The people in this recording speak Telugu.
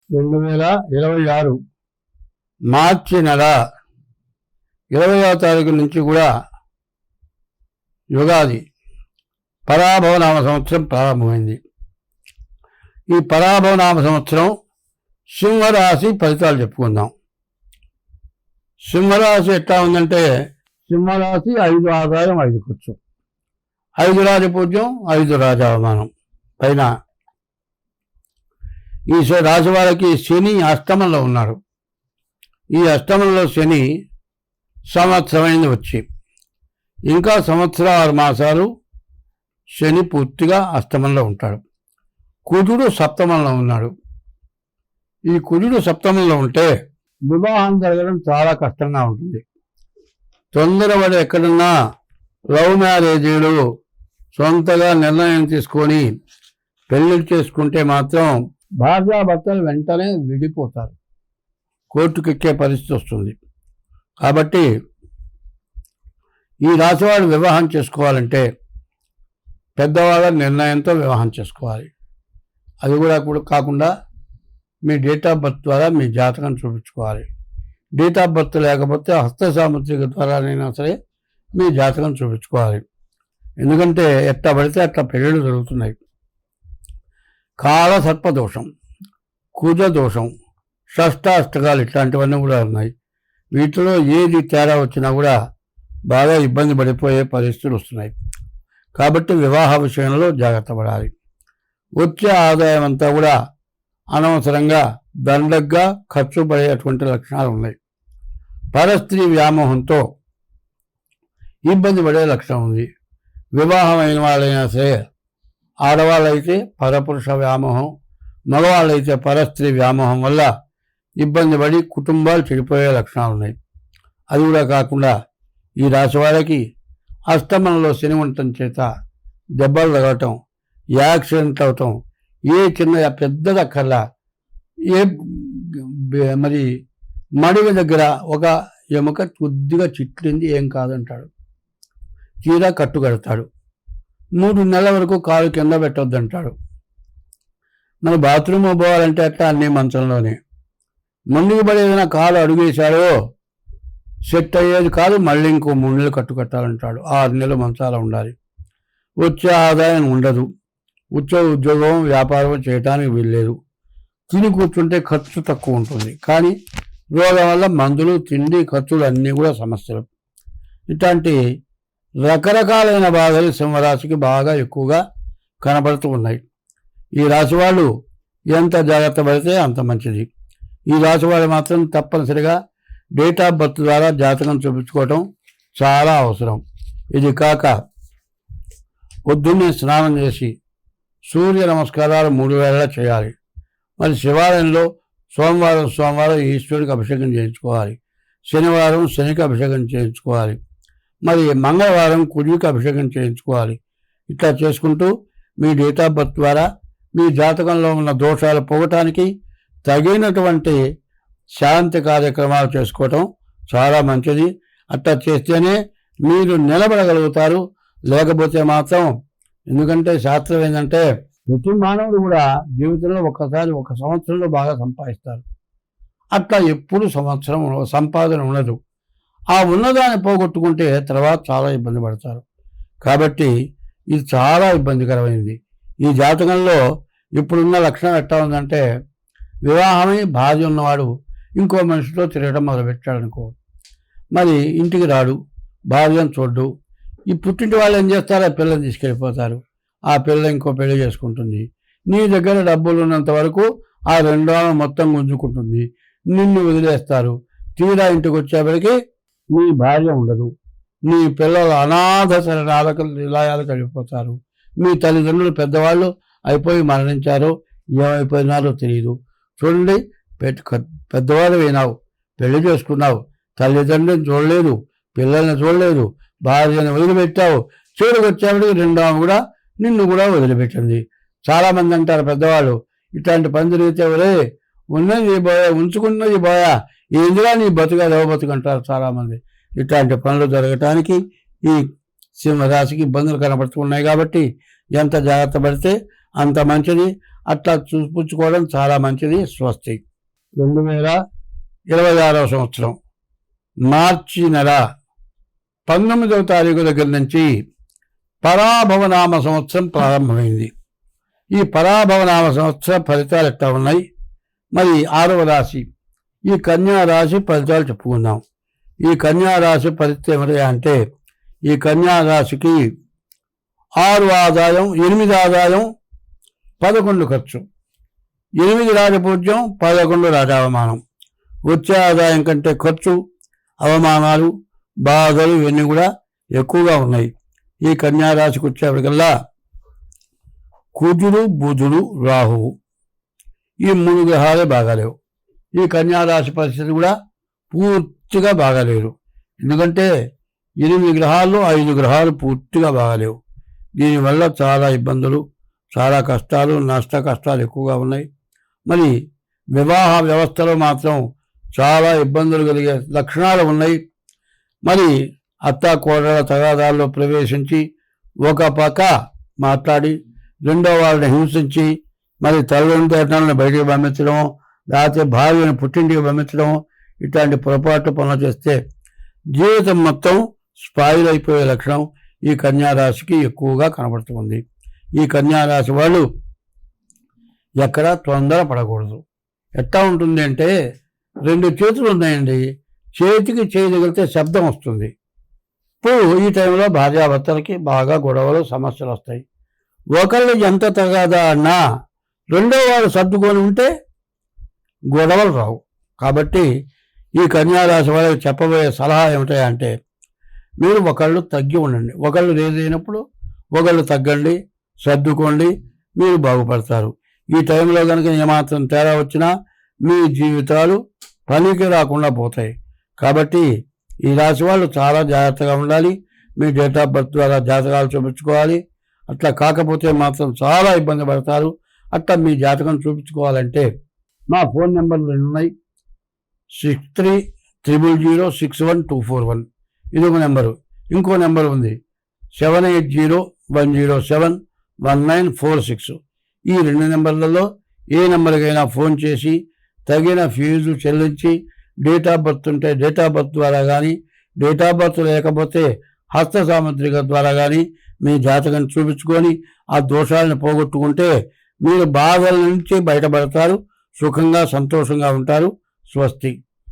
2026 మార్చి నెల 20వ తారీఖు నుంచి కూడా యుగాది పరాభవనామ సంవత్సరం ప్రారంభమైంది. ఈ పరాభవనామ సంవత్సరం సింహరాశి ఫలితాలు చెప్పుకుందాం. సింహరాశి ఎట్లా ఉందంటే, సింహరాశి 5 ఆదాయం 5 ఖర్చు, 5 రాజపూజ్యం 5 రాజావమానం పైన. ఈ రాశి వారికి శని అష్టమంలో ఉన్నాడు. ఈ అష్టమంలో శని సంవత్సరమైంది వచ్చి, ఇంకా సంవత్సరం 6 మాసాలు శని పూర్తిగా అష్టమంలో ఉంటాడు. కుజుడు సప్తమంలో ఉన్నాడు. ఈ కుజుడు సప్తమంలో ఉంటే వివాహం జరగడం చాలా కష్టంగా ఉంటుంది. తొందరపడి ఎక్కడున్నా లవ్ మ్యారేజీలు సొంతగా నిర్ణయం తీసుకొని పెళ్లి చేసుకుంటే మాత్రం భార్యాభర్తలు వెంటనే విడిపోతారు, కోర్టుకెక్కే పరిస్థితి వస్తుంది. కాబట్టి ఈ రాశివాడు వివాహం చేసుకోవాలంటే పెద్దవాళ్ళ నిర్ణయంతో వివాహం చేసుకోవాలి. అది కూడా కాకుండా మీ డేట్ ఆఫ్ బర్త్ ద్వారా మీ జాతకం చూపించుకోవాలి. డేట్ ఆఫ్ బర్త్ లేకపోతే హస్త సాముద్రిక ద్వారానైనా సరే మీ జాతకం చూపించుకోవాలి. ఎందుకంటే ఎట్లా పడితే అట్లా పెళ్ళిళ్ళు జరుగుతున్నాయి. కాల సర్పదోషం, కుజ దోషం, షష్టాష్టకాలు ఇట్లాంటివన్నీ కూడా ఉన్నాయి. వీటిలో ఏది తేడా వచ్చినా కూడా బాగా ఇబ్బంది పడిపోయే పరిస్థితులు వస్తున్నాయి. కాబట్టి వివాహ విషయంలో జాగ్రత్త పడాలి. వచ్చే ఆదాయం అంతా కూడా అనవసరంగా దండగ్గా ఖర్చు పడేటువంటి లక్షణాలు ఉన్నాయి. పరస్త్రీ వ్యామోహంతో ఇబ్బంది పడే లక్షణం ఉంది. వివాహమైన వాళ్ళైనా సరే, ఆడవాళ్ళైతే పరపురుష వ్యామోహం, మగవాళ్ళైతే పరస్త్రీ వ్యామోహం వల్ల ఇబ్బంది పడి కుటుంబాలు చెడిపోయే లక్షణాలు ఉన్నాయి. అది కూడా కాకుండా ఈ రాశి వాళ్ళకి అష్టమంలో శని ఉండటం చేత దెబ్బలు తగలటం, యాక్సిడెంట్ అవటం, ఏ చిన్న పెద్దదక్కర్లా ఏ మరి మడివి దగ్గర ఒక ఎముక కొద్దిగా చిట్లింది ఏం కాదంటాడు, తీరా కట్టు కడతాడు. 3 నెలల వరకు కాలు కింద పెట్టొద్దంటాడు. మరి బాత్రూమ్ పోవాలంటే అట్లా అన్ని మంచంలోనే. ముందుకు పడి ఏదైనా కాలు అడుగేశాడో సెట్ అయ్యేది కాదు, మళ్ళీ ఇంకో 3 నెలలు కట్టు కట్టాలంటాడు. 6 నెలలు మంచాల ఉండాలి. వచ్చే ఆదాయం ఉండదు. ఉద్యోగం వ్యాపారం చేయడానికి వీల్లేదు. తిని కూర్చుంటే ఖర్చు తక్కువ ఉంటుంది. కానీ రోగం వల్ల మందులు, తిండి ఖర్చులు అన్నీ కూడా సమస్యలు. ఇట్లాంటి రకరకాలైన బాధలు సింహరాశికి బాగా ఎక్కువగా కనబడుతూ ఉన్నాయి. ఈ రాశి వాళ్ళు ఎంత జాగ్రత్త పడితే అంత మంచిది. ఈ రాశి వాళ్ళు మాత్రం తప్పనిసరిగా డేట్ ఆఫ్ బర్త్ ద్వారా జాతకం చూపించుకోవటం చాలా అవసరం. ఇది కాక పొద్దున్నే స్నానం చేసి సూర్య నమస్కారాలు 3 వేళలా చేయాలి. మరి శివాలయంలో సోమవారం ఈశ్వరుడికి అభిషేకం చేయించుకోవాలి. శనివారం శనికి అభిషేకం చేయించుకోవాలి. మరి మంగళవారం కుజుడికి అభిషేకం చేయించుకోవాలి. ఇట్లా చేసుకుంటూ మీ డేట్ ఆఫ్ బర్త్ ద్వారా మీ జాతకంలో ఉన్న దోషాలు పోగటానికి తగినటువంటి శాంతి కార్యక్రమాలు చేసుకోవటం చాలా మంచిది. అట్లా చేస్తేనే మీరు నిలబడగలుగుతారు. లేకపోతే మాత్రం, ఎందుకంటే శాస్త్రం ఏంటంటే ప్రతి మానవుడు కూడా జీవితంలో ఒక సంవత్సరంలో బాగా సంపాదిస్తారు. అట్లా ఎప్పుడు సంవత్సరం సంపాదన ఉండదు. ఆ ఉన్నదాన్ని పోగొట్టుకుంటే తర్వాత చాలా ఇబ్బంది పడతారు. కాబట్టి ఇది చాలా ఇబ్బందికరమైనది. ఈ జాతకంలో ఇప్పుడున్న లక్షణం ఎట్లా ఉందంటే, వివాహమై భార్య ఉన్నవాడు ఇంకో మనిషితో తిరగడం మొదలుపెట్టాడు అనుకో, మరి ఇంటికి రాడు, భార్యను చూడ్డు. ఈ పుట్టింటి వాళ్ళు ఏం చేస్తారు, ఆ పిల్లని తీసుకెళ్ళిపోతారు. ఆ పిల్ల ఇంకో పెళ్లి చేసుకుంటుంది. నీ దగ్గర డబ్బులు ఉన్నంత వరకు ఆ 2 ఆమె మొత్తం గుంజుకుంటుంది. నిన్ను వదిలేస్తారు. తీరా ఇంటికి వచ్చేప్పటికి నీ భార్య ఉండదు. నీ పిల్లలు అనాథ శరణాలకు నిలయాలకు వెళ్ళిపోతారు. మీ తల్లిదండ్రులు పెద్దవాళ్ళు అయిపోయి మరణించారో ఏమైపోయినారో తెలియదు. చూడండి, పెద్దవాళ్ళు అయినావు, పెళ్లి చేసుకున్నావు, తల్లిదండ్రులను చూడలేదు, పిల్లల్ని చూడలేదు, భార్యను వదిలిపెట్టావు. చివరికి వచ్చేప్పటికి 2 ఆమె కూడా నిన్ను కూడా వదిలిపెట్టింది. చాలామంది అంటారు పెద్దవాళ్ళు, ఇట్లాంటి పని జరిగితే ఒరే ఉన్నది పోయా, ఉంచుకున్నది పోయా, ఏందిగా నీ బతుగా లేవ బతుకు అంటారు చాలామంది. ఇట్లాంటి పనులు జరగటానికి ఈ సింహరాశికి ఇబ్బందులు కనబడుతున్నాయి. కాబట్టి ఎంత జాగ్రత్త పడితే అంత మంచిది. అట్లా చూపించుకోవడం చాలా మంచిది. స్వస్తి. 2026 సంవత్సరం మార్చి నెల 19వ తారీఖు దగ్గర నుంచి పరాభవనామ సంవత్సరం ప్రారంభమైంది. ఈ పరాభవనామ సంవత్సర ఫలితాలు ఎట్లా ఉన్నాయి? మరి 6వ రాశి ఈ కన్యా రాశి ఫలితాలు చెప్పుకుందాం. ఈ కన్యా రాశి ఫలితం ఏమిటి అంటే, ఈ కన్యా రాశికి 6 ఆదాయం, 8 ఆదాయం, 11 ఖర్చు, 8 రాజపూజ్యం, 11 రాజావమానం. వచ్చే ఆదాయం కంటే ఖర్చు, అవమానాలు, బాధలు ఇవన్నీ కూడా ఎక్కువగా ఉన్నాయి. ఈ కన్యా రాశికి వచ్చేప్పటికల్లా కుజుడు, బుధుడు, రాహువు ఈ 3 గ్రహాలే బాగాలేవు. ఈ కన్యా రాశి పరిస్థితి కూడా పూర్తిగా బాగాలేరు. ఎందుకంటే 8 గ్రహాల్లో 5 గ్రహాలు పూర్తిగా బాగాలేవు. దీనివల్ల చాలా ఇబ్బందులు, చాలా కష్టాలు, నష్ట కష్టాలు ఎక్కువగా ఉన్నాయి. మరి వివాహ వ్యవస్థలో మాత్రం చాలా ఇబ్బందులు కలిగే లక్షణాలు ఉన్నాయి. మరి అత్తా కోడల తగాదాల్లో ప్రవేశించి ఒక పక్క మాట్లాడి రెండో వాళ్ళని హింసించి మరి తల్లిదండ్రులను బయటికి పంపించడం, లేకపోతే భార్యను పుట్టింటికి పంపించడం, ఇట్లాంటి పొరపాటు పనులు చేస్తే జీవితం మొత్తం స్పాయిల్ అయిపోయే లక్షణం ఈ కన్యా రాశికి ఎక్కువగా కనబడుతుంది. ఈ కన్యా రాశి వాళ్ళు ఎక్కడా తొందర పడకూడదు. ఎట్లా ఉంటుంది అంటే, 2 చేతులు ఉన్నాయండి, చేతికి చేయగలిగితే శబ్దం వస్తుంది. ఇప్పుడు ఈ టైంలో భార్యాభర్తలకి బాగా గొడవలు, సమస్యలు వస్తాయి. ఒకళ్ళు ఎంత తగాదా అన్నా రెండో వాడు సర్దుకొని ఉంటే గొడవలు రావు. కాబట్టి ఈ కన్యా రాశి వాళ్ళకి చెప్పబోయే సలహా ఏమిటంటే, మీరు ఒకళ్ళు తగ్గి ఉండండి. ఒకళ్ళు లేదైనప్పుడు ఒకళ్ళు తగ్గండి, సర్దుకోండి, మీరు బాగుపడతారు. ఈ టైంలో కనుక ఏమాత్రం తేడా వచ్చినా మీ జీవితాలు పనికి రాకుండా పోతాయి. కాబట్టి ఈ రాశి వాళ్ళు చాలా జాగ్రత్తగా ఉండాలి. మీ డేట్ ఆఫ్ బర్త్ ద్వారా జాతకాలు చూపించుకోవాలి. అట్లా కాకపోతే మాత్రం చాలా ఇబ్బంది పడతారు. అట్లా మీ జాతకం చూపించుకోవాలంటే మా ఫోన్ నెంబర్లు ఉన్నాయి. 6300061241 ఇది ఒక నెంబరు. ఇంకో నెంబర్ ఉంది 7801071946. ఈ 2 నెంబర్లలో ఏ నెంబర్కైనా ఫోన్ చేసి తగిన ఫీజు చెల్లించి డేట్ ఆఫ్ బర్త్ ఉంటే డేట్ ఆఫ్ బర్త్ ద్వారా కానీ, డేట్ ఆఫ్ బర్త్ లేకపోతే హస్త సాముద్రిక ద్వారా కానీ మీ జాతకం చూపించుకొని ఆ దోషాలను పోగొట్టుకుంటే మీరు బాధల నుంచి బయటపడతారు, సుఖంగా సంతోషంగా ఉంటారు. స్వస్తి.